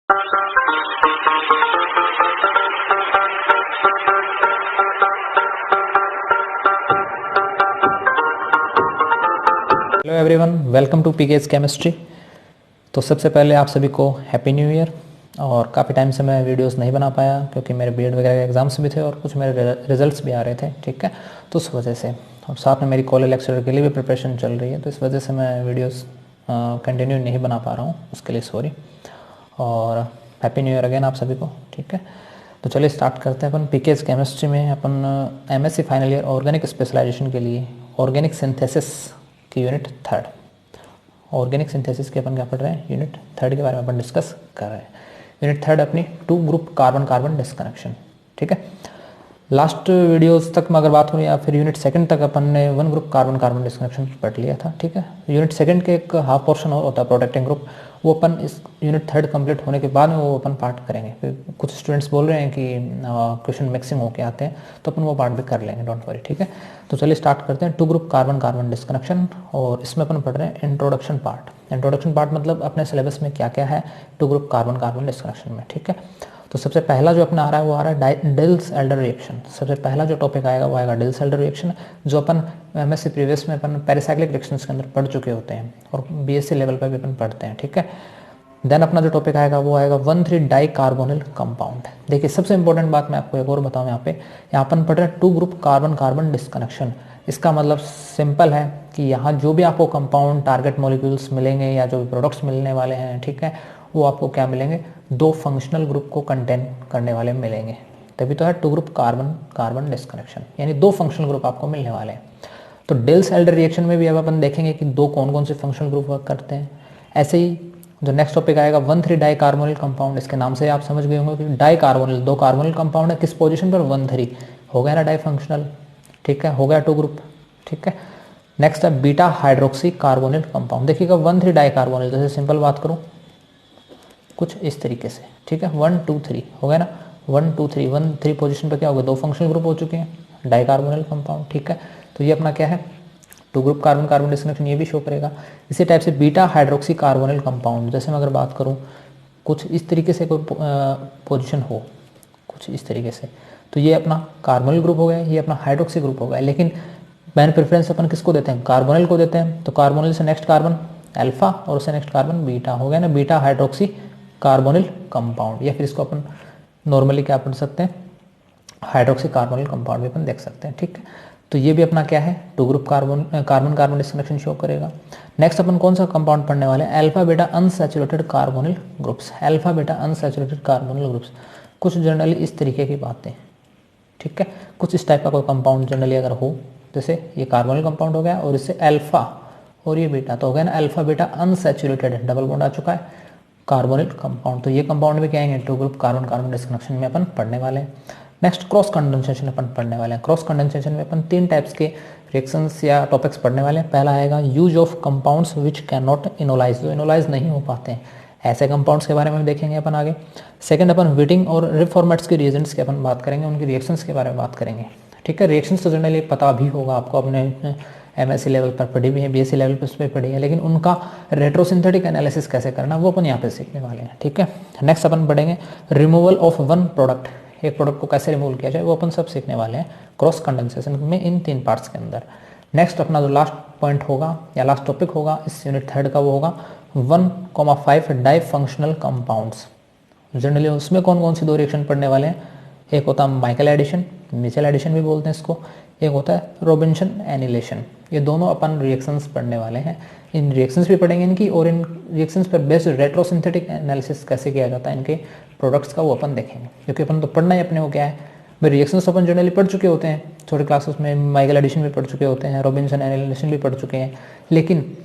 Hello everyone, welcome to PKS chemistry. तो सबसे पहले आप सभी को हैप्पी न्यू ईयर। और काफ़ी टाइम से मैं वीडियोस नहीं बना पाया क्योंकि मेरे बीएड वगैरह के एग्ज़ाम्स भी थे और कुछ मेरे रिजल्ट्स भी आ रहे थे, ठीक है। तो उस वजह से, और साथ में मेरी कॉलेज लेक्चर के लिए भी प्रिपरेशन चल रही है, तो इस वजह से मैं वीडियोस कंटिन्यू नहीं बना पा रहा हूँ, उसके लिए सॉरी। और हैप्पी न्यू ईयर अगेन आप सभी को, ठीक है। तो चलिए स्टार्ट करते हैं। अपन पीकेएस केमिस्ट्री में अपन MSc final year organic specialization के लिए ऑर्गेनिक सिंथेसिस की यूनिट 3 ऑर्गेनिक सिंथेसिस के अपन क्या पढ़ रहे हैं, यूनिट 3 के बारे में अपन डिस्कस कर रहे हैं। यूनिट 3 अपनी 2 ग्रुप कार्बन कार्बन डिस्कनेक्शन, ठीक है। लास्ट वीडियोस तक में अगर बात हो या फिर यूनिट 2 तक अपन ने 1 ग्रुप कार्बन कार्बन डिस्कनेक्शन पढ़ लिया था, ठीक है। यूनिट 2 के एक हाफ पोर्शन और होता है प्रोटेक्टिंग ग्रुप, वो अपन इस यूनिट 3 कंप्लीट होने के बाद में वो अपन पार्ट करेंगे। फिर कुछ स्टूडेंट्स बोल रहे हैं कि क्वेश्चन मिक्सिंग होके आते हैं, तो अपन वो पार्ट भी कर लेंगे, डोंट वरी, ठीक है। तो चलिए स्टार्ट करते हैं 2 ग्रुप कार्बन कार्बन डिस्कनेक्शन। और इसमें अपन पढ़ रहे हैं इंट्रोडक्शन पार्ट। इंट्रोडक्शन पार्ट मतलब अपने सिलेबस में क्या क्या है 2 ग्रुप कार्बन कार्बन डिस्कनेक्शन में, ठीक है। तो सबसे पहला जो अपना आ रहा है वो आ रहा है डिल्स एल्डर रिएक्शन। सबसे पहला जो टॉपिक आएगा वो आएगा डिल्स एल्डर रिएक्शन, जो अपन एमएससी प्रीवियस में अपन पेरिसाइक्लिक रिएक्शंस के अंदर पढ़ चुके होते हैं और बीएससी लेवल पर भी अपन पढ़ते हैं, ठीक है। देन अपना जो टॉपिक आएगा वो आएगा 1,3 डाई कार्बोनिल कंपाउंड। देखिए सबसे इंपॉर्टेंट बात मैं आपको एक और बताऊं, यहाँ अपन पढ़ रहे हैं 2 ग्रुप कार्बन कार्बन डिस्कनेक्शन। इसका मतलब सिंपल है कि यहाँ जो भी आपको कंपाउंड टारगेट मॉलिक्यूल्स मिलेंगे या जो भी प्रोडक्ट्स मिलने वाले हैं, ठीक है, वो आपको क्या मिलेंगे, 2 फंक्शनल ग्रुप को कंटेन करने वाले मिलेंगे। तभी तो है 2 ग्रुप कार्बन कार्बन डिस्कनेक्शन, यानी 2 फंक्शनल ग्रुप आपको मिलने वाले हैं। तो डिल्स एल्डर रिएक्शन में भी अब अपन देखेंगे कि 2 कौन कौन से फंक्शनल ग्रुप वर्क करते हैं। ऐसे ही जो नेक्स्ट टॉपिक आएगा 1,3 डाई कार्बोनिल कंपाउंड। इसके नाम से आप समझ गए होंगे कि डाई कार्बोनिल 2 कार्बोनिल कंपाउंड है, किस पोजीशन पर, 1,3 हो गया ना, डाई फंक्शनल, ठीक है, हो गया 2 ग्रुप, ठीक है। नेक्स्ट है बीटा हाइड्रोक्सी कार्बोनिल कंपाउंड। देखिएगा 1,3 डाई कार्बोनिल, जैसे सिंपल बात करूं कुछ इस तरीके से, ठीक है, 1 2 3 हो गया ना, 1 2 3 1 3 पोजीशन पर क्या हो गया, 2 फंक्शनल ग्रुप हो चुके हैं, डाई कार्बोनिल कंपाउंड, ठीक है। तो ये अपना क्या है 2 ग्रुप कार्बन कार्बन डिस्कनेक्शन, ये भी शो करेगा। इसी टाइप से बीटा हाइड्रोक्सी कार्बोनिल कंपाउंड, जैसे मैं अगर बात करूं कुछ इस तरीके से कोई पोजीशन हो, कुछ इस तरीके से, तो ये अपना कार्बोनिल ग्रुप हो गया, ये अपना हाइड्रोक्सी ग्रुप हो गया। लेकिन मैन प्रेफरेंस अपन किसको देते हैं, कार्बोनिल को देते हैं। तो कार्बोनिल से नेक्स्ट कार्बन अल्फा और उससे नेक्स्ट कार्बन बीटा, हो गया ना बीटा हाइड्रोक्सी कार्बोनिल कंपाउंड। या फिर इसको अपन नॉर्मली क्या पढ़ सकते हैं, हाइड्रोक्सी कार्बोनिल कंपाउंड भी अपन देख सकते हैं, ठीक है। तो ये भी अपना क्या है 2 group carbon carbon disconnection show करेगा। नेक्स्ट अपन कौन सा कंपाउंड पढ़ने वाले हैं, alpha beta unsaturated carbonyl groups. Alpha beta unsaturated carbonyl groups, कुछ जनरली इस तरीके की बातें, ठीक है। कुछ इस टाइप का कोई कंपाउंड जनरली अगर हो, जैसे ये कार्बोनिल कंपाउंड हो गया और इससे अल्फा और ये बीटा, तो हो गया ना alpha beta unsaturated, double bond आ चुका है, कार्बोनिल कंपाउंड। तो ये कंपाउंड भी क्या आएंगे 2 ग्रुप कार्बन कार्बन डिस्कनेक्शन में अपन पढ़ने वाले हैं। नेक्स्ट क्रॉस कंडेंसेशन अपन पढ़ने वाले हैं। क्रॉस कंडेंसेशन में अपन 3 टाइप्स के रिएक्शंस या टॉपिक्स पढ़ने वाले हैं। पहला आएगा use of compounds which can not enolize, जो इनोलाइज नहीं हो पाते हैं, ऐसे कंपाउंड्स के बारे में देखेंगे अपन आगे। सेकंड अपन विटिंग और रिफॉर्मेट्स के रिएजेंट्स की अपन बात करेंगे, उनकी रिएक्शंस के बारे में बात करेंगे, ठीक है। रिएक्शंस तो जनरली पता भी होगा आपको, अपने एमएससी लेवल पर पढ़ी भी है, बीएससी लेवल पर उस पर पढ़ी है, लेकिन उनका रेट्रोसिंथेटिक एनालिसिस कैसे करना वो अपन यहाँ पे सीखने वाले हैं, ठीक है। नेक्स्ट अपन पढ़ेंगे रिमूवल ऑफ 1 प्रोडक्ट, एक प्रोडक्ट को कैसे रिमूव किया जाए वो अपन सब सीखने वाले हैं क्रॉस कंडेंसेशन में, इन 3 पार्ट्स के अंदर। नेक्स्ट अपना जो लास्ट पॉइंट होगा या लास्ट टॉपिक होगा इस यूनिट 3 का, वो होगा 1,5 डाई फंक्शनल कंपाउंड्स। जनरली उसमें कौन कौन सी 2 रिएक्शन पढ़ने वाले हैं, एक होता है माइकल एडिशन, मिचेल एडिशन भी बोलते हैं इसको, एक होता है रॉबिन्सन एनिलेशन। ये दोनों अपन रिएक्शंस पढ़ने वाले हैं। इन रिएक्शंस भी पढ़ेंगे इनकी, और इन रिएक्शंस पर बेस्ड रेट्रोसिंथेटिक एनालिसिस कैसे किया जाता है इनके प्रोडक्ट्स का, वो अपन देखेंगे। क्योंकि अपन तो पढ़ना ही अपने को क्या है भाई, रिएक्शंस अपन जनरली पढ़ चुके होते हैं छोटे क्लासेस में, माइकल एडिशन भी पढ़ चुके होते हैं, रॉबिन्सन एनिलेशन भी पढ़ चुके हैं, लेकिन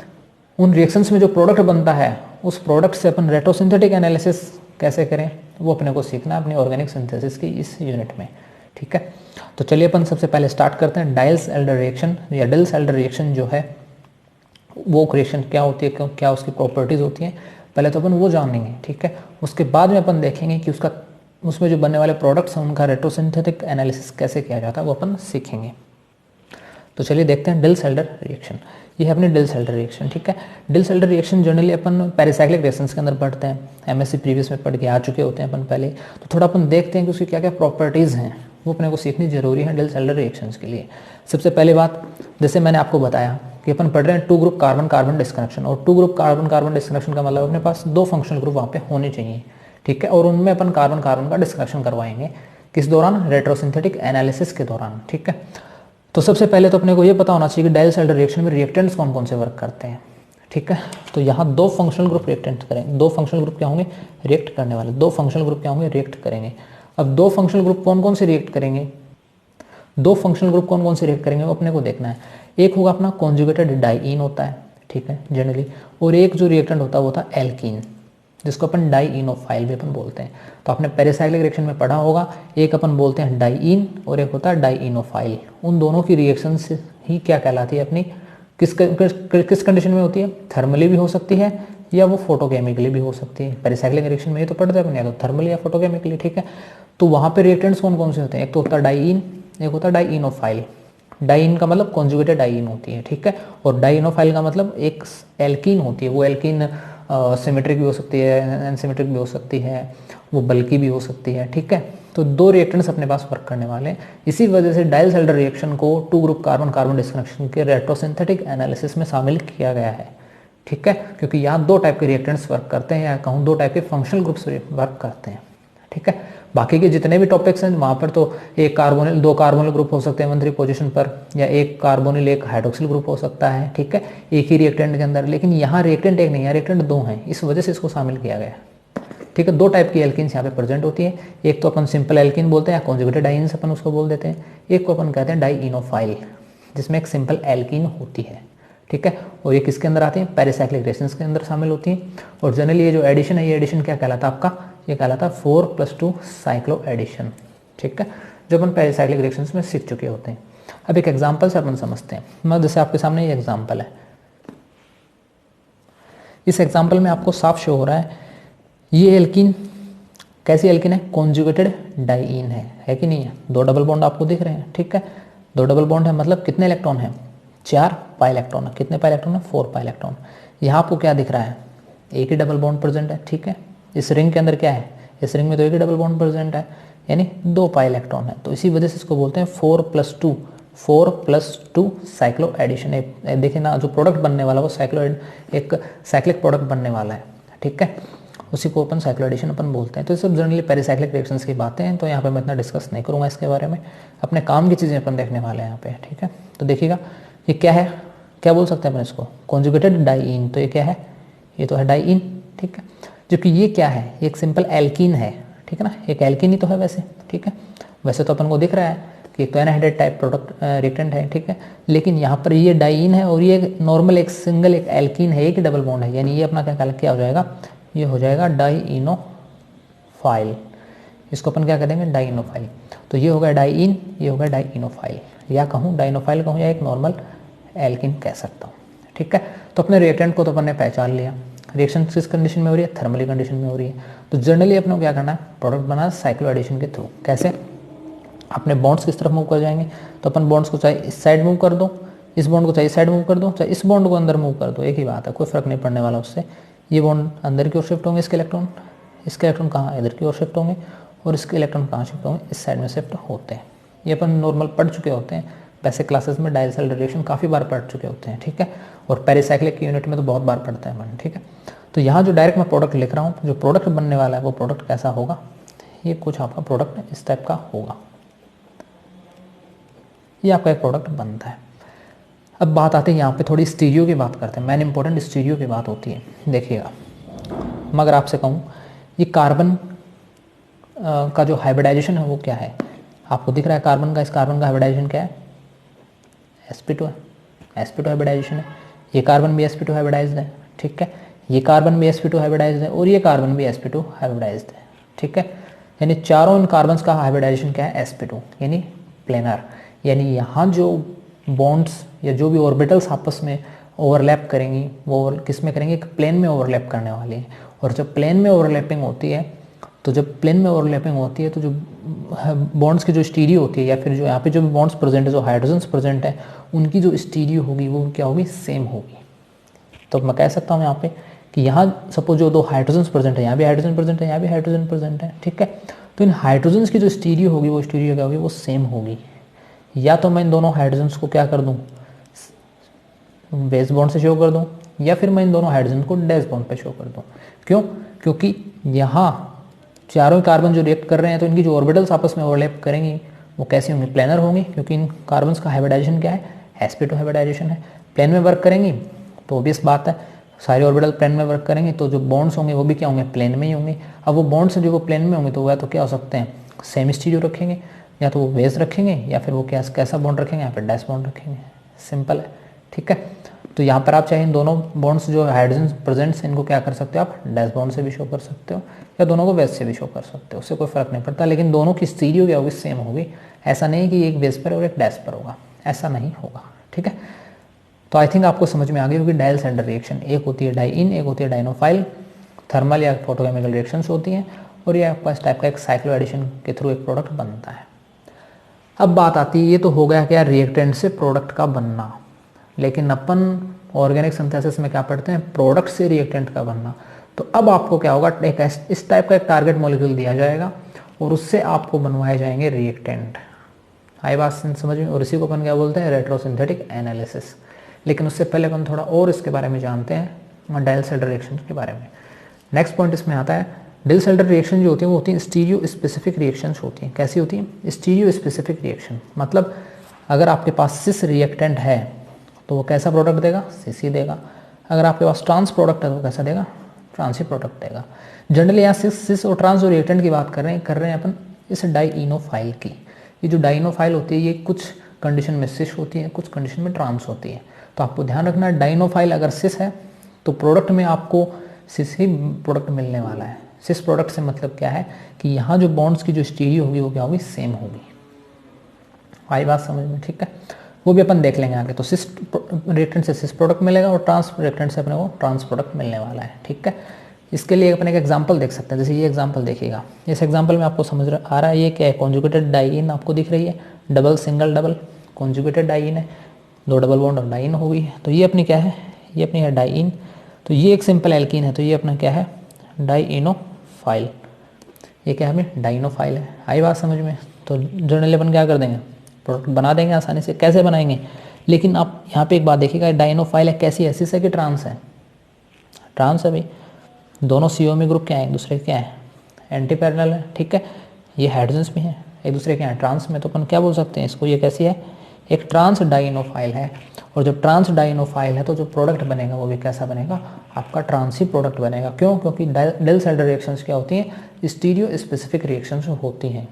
उन रिएक्शंस में जो प्रोडक्ट बनता है उस प्रोडक्ट से अपन रेट्रोसिंथेटिक एनालिसिस कैसे करें वो अपने को सीखना अपनी ऑर्गेनिक सिंथेसिस की इस यूनिट में, ठीक है। तो चलिए अपन सबसे पहले स्टार्ट करते हैं डाइल्स एल्डर रिएक्शन या डिल्स एल्डर रिएक्शन जो है वो रिएक्शन क्या होती है, क्या उसकी प्रॉपर्टीज होती हैं, पहले तो अपन वो जानेंगे, ठीक है। उसके बाद में अपन देखेंगे कि उसमें जो बनने वाले प्रोडक्ट्स हैं उनका रेट्रोसिंथेटिक एनालिसिस कैसे किया जाता है वो अपन सीखेंगे। तो चलिए देखते हैं डिल्स-हेल्डर रिएक्शन। ये है अपनी डिल्स-हेल्डर रिएक्शन, ठीक है। डिल्स-हेल्डर रिएक्शन जनरली अपन पेरिसाइक्लिक रिएक्शंस के अंदर पढ़ते हैं, एमएससी प्रीवियस में पढ़ के आ चुके होते हैं अपन पहले। तो थोड़ा अपन देखते हैं कि उसकी क्या क्या प्रॉपर्टीज़ हैं, वो अपने को सीखनी जरूरी है डिल्स-हेल्डर रिएक्शंस के लिए। सबसे पहली बात, जैसे मैंने आपको बताया कि अपन पढ़ रहे हैं 2 ग्रुप कार्बन कार्बन डिस्कनेक्शन, और 2 ग्रुप कार्बन कार्बन डिस्कनेक्शन का मतलब अपने पास 2 फंक्शनल ग्रुप वहाँ पे होने चाहिए, ठीक है। और उनमें अपन कार्बन कार्बन का डिस्कनेक्शन करवाएंगे, किस दौरान? रेट्रोसिंथेटिक एनालिसिस के दौरान, ठीक है। तो सबसे पहले तो अपने को ये पता होना चाहिए कि डिल्स-हेल्डर रिएक्शन में रिएक्टेंट्स कौन कौन से वर्क करते हैं, ठीक है। तो यहाँ 2 फंक्शनल ग्रुप रिएक्टेंट करेंगे, 2 फंक्शनल ग्रुप क्या होंगे? रिएक्ट करने वाले। 2 फंक्शनल ग्रुप क्या होंगे? रिएक्ट करेंगे। अब 2 फंक्शनल ग्रुप कौन कौन से रिएक्ट करेंगे? 2 फंक्शनल ग्रुप कौन कौन से रिएक्ट करेंगे वो अपने को देखना है। एक होगा अपना कॉन्जुगेटेड डाइईन होता है, ठीक है, जनरली, और एक जो रिएक्टेंट होता है वो होता है एल्कीन, जिसको अपन डाइईनोफाइल भी अपन बोलते हैं। तो आपने पेरिसाइक्लिक रिएक्शन में पढ़ा होगा, एक अपन बोलते हैं डाइईन और एक होता है डाइईनोफाइल। उन दोनों की रिएक्शन से ही क्या कहलाती है अपनी, किस कंडीशन में होती है? थर्मली भी हो सकती है या वो फोटोकेमिकली भी हो सकती है। पेरिसाइक्लिक रिएक्शन में ये तो पढ़ते हैं अपन, या तो थर्मली या फोटोकेमिकली, ठीक है। तो वहाँ पे रिएक्टेंट्स कौन कौन से होते हैं? एक तो होता है डाइईन, एक होता है डाइईनोफाइल। डाइईन का मतलब कॉन्जुगेटेड डाइईन होती है, ठीक है, और डाइईनोफाइल का मतलब एक एल्कीन होती है। वो एल्कीन सिमेट्रिक भी हो सकती है, एनसिमेट्रिक भी हो सकती है, वो बल्कि भी हो सकती है, ठीक है। तो 2 रिएक्टेंट्स अपने पास वर्क करने वाले हैं। इसी वजह से डिल्स-हेल्डर रिएक्शन को 2 ग्रुप कार्बन कार्बन डिस्कनेक्शन के रेट्रोसिंथेटिक एनालिसिस में शामिल किया गया है, ठीक है, क्योंकि यहाँ 2 टाइप के रिएक्टेंट्स वर्क करते हैं, या कहूँ 2 टाइप के फंक्शनल ग्रुप्स वर्क करते हैं, ठीक है। बाकी के जितने भी टॉपिक्स हैं वहाँ पर तो एक कार्बोनिल 2 कार्बोनिल ग्रुप हो सकते हैं 1,3 पोजीशन पर, या एक कार्बोनिल 1 हाइड्रोक्सिल ग्रुप हो सकता है, ठीक है, एक ही रिएक्टेंट के अंदर। लेकिन यहाँ रिएक्टेंट एक नहीं है, रिएक्टेंट 2 हैं, इस वजह से इसको शामिल किया गया है, ठीक है। 2 टाइप की एल्कीन्स यहाँ पे प्रेजेंट होती है। एक तो अपन सिंपल एल्कीन बोलते हैं, या कॉन्जुगेटेड डाइईन्स अपन उसको बोल देते हैं। एक को अपन कहते हैं डाइईनोफाइल, जिसमें एक सिंपल एल्कीन होती है, ठीक है। और ये किसके अंदर आती है? पेरिसाइक्लिक रिएक्शंस के अंदर शामिल होती हैं। और जनरली ये जो एडिशन है, ये एडिशन क्या कहलाता है आपका? ये कहलाता है 4+2 साइक्लो एडिशन, ठीक है, जो अपन पेरिसाइक्लिक रिएक्शंस में सीख चुके होते हैं। अब एक एग्जांपल से अपन समझते हैं। मैं जैसे आपके सामने ये एग्जांपल है, इस एग्जांपल में आपको साफ शो हो रहा है ये एल्कीन कैसी एल्कीन है? कॉन्जुगेटेड डाइईन है कि नहीं है? 2 डबल बॉन्ड आपको दिख रहे हैं, ठीक है। 2 डबल बॉन्ड है, मतलब कितने इलेक्ट्रॉन है? 4 पाई इलेक्ट्रॉन है। कितने पाई इलेक्ट्रॉन है? 4 पाई इलेक्ट्रॉन। यहाँ आपको क्या दिख रहा है? एक ही डबल बॉन्ड प्रेजेंट है, ठीक है। इस रिंग के अंदर क्या है? इस रिंग में तो एक ही डबल बॉन्ड प्रेजेंट है, यानी 2 पाई इलेक्ट्रॉन है। तो इसी वजह से इसको बोलते हैं 4+2 साइक्लो एडिशन। देखिए ना, जो प्रोडक्ट बनने वाला वो एक साइक्लिक प्रोडक्ट बनने वाला है, ठीक है, उसी को अपन साइक्लो एडिशन अपन बोलते हैं। तो ये सब जनरली पेरिसाइक्लिक रिएक्शंस की बातें हैं, तो यहाँ पे मैं इतना डिस्कस नहीं करूँगा इसके बारे में। अपने काम की चीज़ें अपन देखने वाले हैं यहाँ पे, ठीक है। तो देखिएगा ये क्या है, क्या बोल सकते हैं अपन इसको? Conjugated diene. तो ये क्या है? ये तो है डाइईन, ठीक है। जबकि ये क्या है? एक सिंपल एल्कीन है, ठीक है ना, एक एल्कीन ही तो है वैसे, ठीक है। वैसे तो अपन को दिख रहा है कि एक तो एनहाइड्रेट टाइप प्रोडक्ट रिएक्टेंट है, ठीक है, लेकिन यहाँ पर ये डाइईन है और ये नॉर्मल एक सिंगल एक एल्कीन है, एक डबल बॉन्ड है, यानी ये अपना क्या हो जाएगा? ये हो जाएगा डाइईनोफाइल। इसको अपन क्या करेंगे? डाइईनोफाइल। तो ये होगा डाइईन, ये होगा डाइईनोफाइल, या कहूँ डाइईनोफाइल कहूँ, या एक नॉर्मल एल्कीन कह सकता हूँ, ठीक है। तो अपने रिएक्टेंट को तो अपन ने पहचान लिया। रिएक्शन किस कंडीशन में हो रही है? थर्मली कंडीशन में हो रही है। तो जनरली अपने को क्या करना है? प्रोडक्ट बनाना साइक्लो एडिशन के थ्रू। कैसे? अपने बॉन्ड्स किस तरफ मूव कर जाएंगे? तो अपन बॉन्ड्स को चाहे इस साइड मूव कर दो, इस बॉन्ड को चाहे इस साइड मूव कर दो, चाहे इस बॉन्ड को अंदर मूव कर दो, एक ही बात है, कोई फर्क नहीं पड़ने वाला उससे। ये बॉन्ड अंदर की ओर शिफ्ट होंगे, इसके इलेक्ट्रॉन कहाँ? इधर की ओर शिफ्ट होंगे, और इसके इलेक्ट्रॉन कहाँ शिफ्ट होंगे? इस साइड में शिफ्ट होते हैं। ये अपन नॉर्मल पढ़ चुके होते हैं, वैसे क्लासेस में डिल्स-हेल्डर रिएक्शन काफ़ी बार पढ़ चुके होते हैं, ठीक है। और पेरिसाइक्लिक की यूनिट में तो बहुत बार पढ़ते हैं अपन, ठीक है। तो यहाँ जो डायरेक्ट मैं प्रोडक्ट लिख रहा हूँ, जो प्रोडक्ट बनने वाला है वो प्रोडक्ट कैसा होगा? ये कुछ आपका प्रोडक्ट इस टाइप का होगा, ये आपका एक प्रोडक्ट बनता है। अब बात आती है यहाँ पे थोड़ी स्टीरियो की बात करते हैं, मेन इंपॉर्टेंट स्टीरियो की बात होती है। देखिएगा, मैं अगर आपसे कहूँ ये कार्बन का जो हाइब्रिडाइजेशन है वो क्या है? आपको दिख रहा है कार्बन का, इस कार्बन का हाइब्रिडाइजेशन क्या है? sp2 है, sp2 हाइब्रिडाइजेशन है। ये कार्बन भी sp2 हाइब्रिडाइज्ड है, ठीक है। ये कार्बन भी sp2 हाइब्रिडाइज्ड है, और ये कार्बन भी sp2 हाइब्रिडाइज्ड है, ठीक है। यानी चारों इन कार्बन्स का हाइब्रिडाइजेशन क्या है? sp2, यानी प्लेनर। यानी यहाँ जो बॉन्ड्स या जो भी ऑर्बिटल्स आपस में ओवरलैप करेंगी वो किस में करेंगी? एक प्लेन में ओवरलैप करने वाली है। और जब प्लेन में ओवरलैपिंग होती है तो जब प्लेन में ओवरलैपिंग होती है तो जो बॉन्ड्स की जो स्टीरियो होती है, या फिर जो यहाँ पे जो बॉन्ड्स प्रेजेंट है, जो हाइड्रोजन्स प्रेजेंट है, उनकी जो स्टीरियो होगी वो क्या होगी, सेम होगी। तो मैं कह सकता हूँ यहाँ पे कि यहाँ सपोज जो दो हाइड्रोजन्स प्रेजेंट है, यहाँ भी हाइड्रोजन प्रेजेंट है, यहाँ भी हाइड्रोजन प्रेजेंट है, ठीक है। तो इन हाइड्रोजन्स की जो स्टीरियो होगी वो स्टीरियो क्या होगी, वो सेम होगी। या तो मैं इन दोनों हाइड्रोजन्स को क्या कर दूँ, बेस बॉन्ड से शो कर दूँ, या फिर मैं इन दोनों हाइड्रोजन को डैश बॉन्ड पे शो कर दूँ। क्यों? क्योंकि यहाँ चारों कार्बन जो रिएक्ट कर रहे हैं तो इनकी जो ऑर्बिटल्स आपस में ओवरलैप करेंगी वो कैसे होंगी, प्लेनर होंगी, क्योंकि इन कार्बन्स का हाइब्रिडाइजेशन क्या है, sp2 हाइब्रिडाइजेशन है। प्लेन में वर्क करेंगी तो ऑब्वियस बात है सारी ऑर्बिटल प्लेन में वर्क करेंगे, तो जो बॉन्ड्स होंगे वो भी क्या होंगे, प्लेन में ही होंगे। अब वो बॉन्ड्स जो वो प्लेन में होंगे तो वह तो क्या हो सकते हैं, सेम स्टीरियो रखेंगे, या तो वो बेस रखेंगे, या फिर वो कैसा बॉन्ड रखेंगे, यहाँ पर डैश बॉन्ड रखेंगे। सिंपल है, ठीक है। तो यहाँ पर आप चाहे इन दोनों बॉन्ड्स जो हाइड्रोजन प्रेजेंट्स इनको क्या कर सकते हो, आप डैश बॉन्ड से भी शो कर सकते हो, या दोनों को बेस से भी शो कर सकते हो, उससे कोई फर्क नहीं पड़ता। लेकिन दोनों की स्टीरियो क्या होगी, सेम होगी। ऐसा नहीं कि एक बेस पर और एक डैश पर होगा, ऐसा नहीं होगा, ठीक है। तो आई थिंक आपको समझ में आ गई होगी डायल सेंडर रिएक्शन, एक होती है डाई इन, एक होती है डाइनोफाइल, थर्मल या फोटोकेमिकल रिएक्शंस होती हैं, और ये आपका इस टाइप का एक साइक्लो एडिशन के थ्रू एक प्रोडक्ट बनता है। अब बात आती है, ये तो हो गया क्या, रिएक्टेंट से प्रोडक्ट का बनना। लेकिन अपन ऑर्गेनिक सिंथेसिस में क्या पढ़ते हैं, प्रोडक्ट से रिएक्टेंट का बनना। तो अब आपको क्या होगा, एक इस टाइप का एक टारगेट मॉलिक्यूल दिया जाएगा और उससे आपको बनवाए जाएंगे रिएक्टेंट। आई बात समझ में? और इसी को अपन क्या बोलते हैं, रेट्रोसिंथेटिक एनालिसिस। लेकिन उससे पहले अपन थोड़ा और इसके बारे में जानते हैं, डायल सेंडर रिएक्शन के बारे में। नेक्स्ट पॉइंट इसमें आता है, डायल सेंडर रिएक्शन जो होती है वो होती है स्टीरियो स्पेसिफिक रिएक्शंस होती हैं। कैसी होती हैं, स्टीरियो स्पेसिफिक रिएक्शन। मतलब अगर आपके पास सिस रिएक्टेंट है तो वो कैसा प्रोडक्ट देगा, सीसी देगा। अगर आपके पास ट्रांस प्रोडक्ट है तो कैसा देगा, ट्रांसी प्रोडक्ट देगा। जनरली यहाँ सिस और ट्रांस रिएक्टेंट की बात कर रहे हैं अपन इस डाइइनोफाइल की। ये जो डाइइनोफाइल होती है ये कुछ कंडीशन में सिस होती है, कुछ कंडीशन में ट्रांस होती है। तो आपको ध्यान रखना, डाइइनोफाइल अगर सिस है तो प्रोडक्ट में आपको सिस ही प्रोडक्ट मिलने वाला है। सिस प्रोडक्ट से मतलब क्या है कि यहाँ जो बॉन्ड्स की जो स्टीरियो होगी वो क्या होगी, सेम होगी। आई बात समझ में, ठीक है। वो भी अपन देख लेंगे आगे। तो सिस रिएक्टेंट से सिस प्रोडक्ट मिलेगा और ट्रांस रिएक्टेंट से अपने को ट्रांस प्रोडक्ट मिलने वाला है, ठीक है। इसके लिए अपन एक एग्जांपल देख सकते हैं, जैसे ये एग्जांपल देखिएगा। इस एग्जांपल में आपको समझ आ रहा है ये क्या है, कॉन्जुगेटेड डाइइन आपको दिख रही है, double single double conjugated diene है, दो डबल बॉन्ड और डाइइन हो गई। तो ये अपनी क्या है, ये अपनी है डाइइन। तो ये एक सिंपल एल्कीन है, तो ये अपना क्या है, डाइइनोफाइल। ये क्या है, डाइइनोफाइल है। आई बात समझ में? तो जनरली अपन क्या कर देंगे, प्रोडक्ट बना देंगे आसानी से। कैसे बनाएंगे, लेकिन आप यहाँ पे एक बात देखिएगा, डाइइनोफाइल है कैसी है, सिस है कि ट्रांस है, ट्रांस है भाई। दोनों सीओमी ग्रुप क्या है, एक दूसरे के क्या है, एंटी पैरेलल है, ठीक है। ये हाइड्रोजन्स भी हैं, एक दूसरे के हैं ट्रांस में। तो अपन क्या बोल सकते हैं इसको, ये कैसी है, एक ट्रांस डाइइनोफाइल है। और जब ट्रांस डाइइनोफाइल है तो जो प्रोडक्ट बनेगा वो भी कैसा बनेगा, आपका ट्रांस ही प्रोडक्ट बनेगा। क्यों? क्योंकि डायल सेंडर रिएक्शंस क्या होती हैं, स्टीरियो स्पेसिफिक रिएक्शंस होती हैं।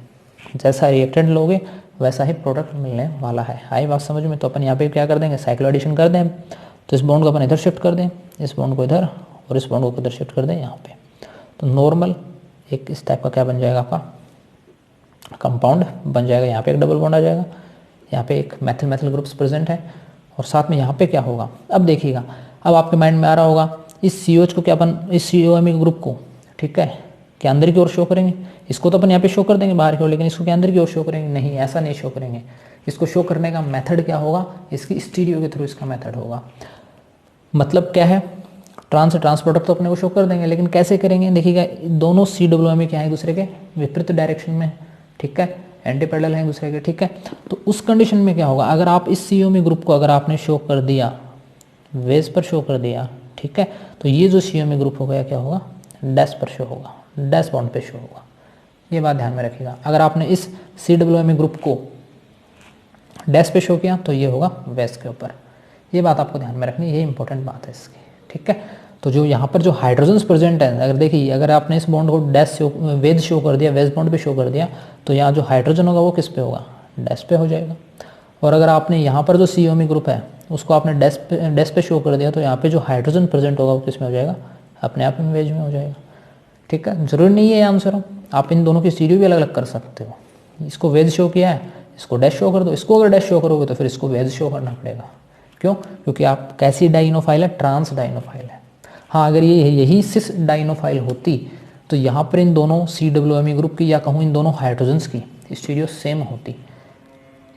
जैसा रिएक्टेंट लोगे वैसा ही प्रोडक्ट मिलने वाला है। आई बात समझ में? तो अपन यहाँ पे क्या कर देंगे, साइक्लो एडिशन कर दें। तो इस बॉन्ड को अपन इधर शिफ्ट कर दें, इस बॉन्ड को इधर, और इस बॉन्ड को इधर शिफ्ट कर दें यहाँ पे। तो नॉर्मल एक इस टाइप का क्या बन जाएगा, आपका कंपाउंड बन जाएगा। यहाँ पे एक डबल बॉन्ड आ जाएगा, यहाँ पे एक मैथिल मैथिल ग्रुप्स प्रेजेंट है, और साथ में यहाँ पे क्या होगा, अब देखिएगा। अब आपके माइंड में आ रहा होगा, इस COH को क्या अपन, इस COMe ग्रुप को, ठीक है, क्या अंदर की ओर शो करेंगे। इसको तो अपन यहाँ पे शो कर देंगे बाहर की ओर, लेकिन इसको क्या अंदर की ओर शो करेंगे, नहीं, ऐसा नहीं शो करेंगे। इसको शो करने का मेथड क्या होगा, इसकी स्टीरियो के थ्रू इसका मेथड होगा। मतलब क्या है, ट्रांस प्रोडक्ट तो अपने को शो कर देंगे, लेकिन कैसे करेंगे, देखिएगा दोनों COMe क्या है, एक दूसरे के विपरीत डायरेक्शन में, ठीक है, एंटी पैरेलल है एक दूसरे के, ठीक है। तो उस कंडीशन में क्या होगा, अगर आप इस COMe ग्रुप को अगर आपने शो कर दिया, वेज पर शो कर दिया, ठीक है, तो ये जो COMe ग्रुप हो गया क्या होगा, डैश पर शो होगा, डैश बॉन्ड पे शो होगा। ये बात ध्यान में रखिएगा। अगर आपने इस COMe ग्रुप को डैश पे शो किया तो ये होगा वेज के ऊपर। ये बात आपको ध्यान में रखनी है, ये इंपॉर्टेंट बात है इसकी, ठीक है। तो जो यहाँ पर जो हाइड्रोजन्स प्रेजेंट है, अगर देखिए, अगर आपने इस बॉन्ड को डैश वेज शो कर दिया, वेज बॉन्ड पे शो कर दिया, तो यहाँ जो हाइड्रोजन होगा वो किस पे होगा, डैश पे हो जाएगा। और अगर आपने यहाँ पर जो COMe ग्रुप है उसको आपने डैश पे शो कर दिया, तो यहाँ पे जो हाइड्रोजन प्रेजेंट होगा वो किस में हो जाएगा, अपने आप में वेज में हो जाएगा, ठीक है। जरूरी नहीं है आंसर हो, आप इन दोनों की स्टीरियो भी अलग अलग कर सकते हो। इसको वेज शो किया है, इसको डैश शो कर दो, इसको अगर डैश शो करोगे तो फिर इसको वेज शो करना पड़ेगा। क्यों? क्योंकि आप कैसी डाइइनोफाइल है, ट्रांस डाइइनोफाइल है। हाँ, अगर ये यही सिस डाइइनोफाइल होती तो यहाँ पर इन दोनों CWMe ग्रुप की या कहूँ इन दोनों हाइड्रोजन्स की स्टीरियो सेम होती।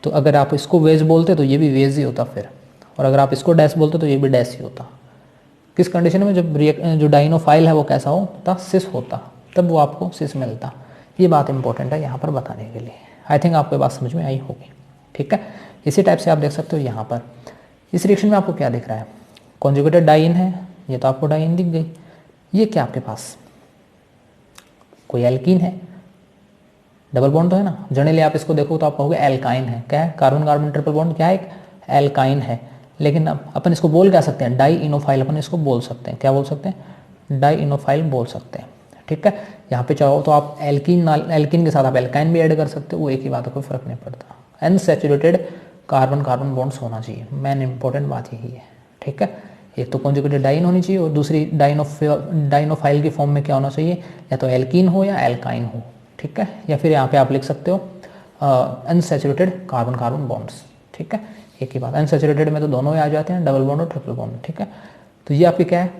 तो अगर आप इसको वेज बोलते तो ये भी वेज ही होता फिर, और अगर आप इसको डैश बोलते तो ये भी डैश ही होता। किस कंडीशन में? जब जो डाइनोफाइल है वो कैसा होता? सिस होता, तब वो आपको सिस मिलता। ये बात इंपॉर्टेंट है यहाँ पर बताने के लिए। आई थिंक आपको बात समझ में आई होगी, ठीक है। इसी टाइप से आप देख सकते हो यहाँ पर इस रिएक्शन में आपको क्या दिख रहा है? कॉन्जुगेटेड डाइइन है, ये तो आपको डाइइन दिख गई। ये क्या आपके पास कोई एल्कीन है, डबल बॉन्ड तो है ना। जनरली आप इसको देखो तो आप कहोगे एल्काइन है। क्या है? कार्बन कार्बन ट्रिपल बॉन्ड क्या है? एक एल्काइन है। लेकिन अब अपन इसको बोल क्या सकते हैं? डाई इनोफाइल अपन इसको बोल सकते हैं। क्या बोल सकते हैं? डाई इनोफाइल बोल सकते हैं, ठीक है। यहाँ पे चाहो तो आप एल्कीन के साथ आप एल्काइन भी ऐड कर सकते हो, वो एक ही बात है, कोई फर्क नहीं पड़ता। अनसैचुरेटेड कार्बन कार्बन बॉन्ड्स होना चाहिए, मेन इंपॉर्टेंट बात यही है, ठीक है। एक तो कॉन्जुगेटेड डाइन होनी चाहिए और दूसरी डाइनोफाइल की फॉर्म में क्या होना चाहिए? या तो एल्कीन हो या एल्काइन हो, ठीक है। या फिर यहाँ पे आप लिख सकते हो अनसैचुरेटेड कार्बन कार्बन बॉन्ड्स, ठीक है। एक ही बात, अनसैचुरेटेड में तो दोनों ही आ जाते हैं, डबल बॉन्ड और ट्रिपल बॉन्ड, ठीक है। तो ये आपकी क्या है?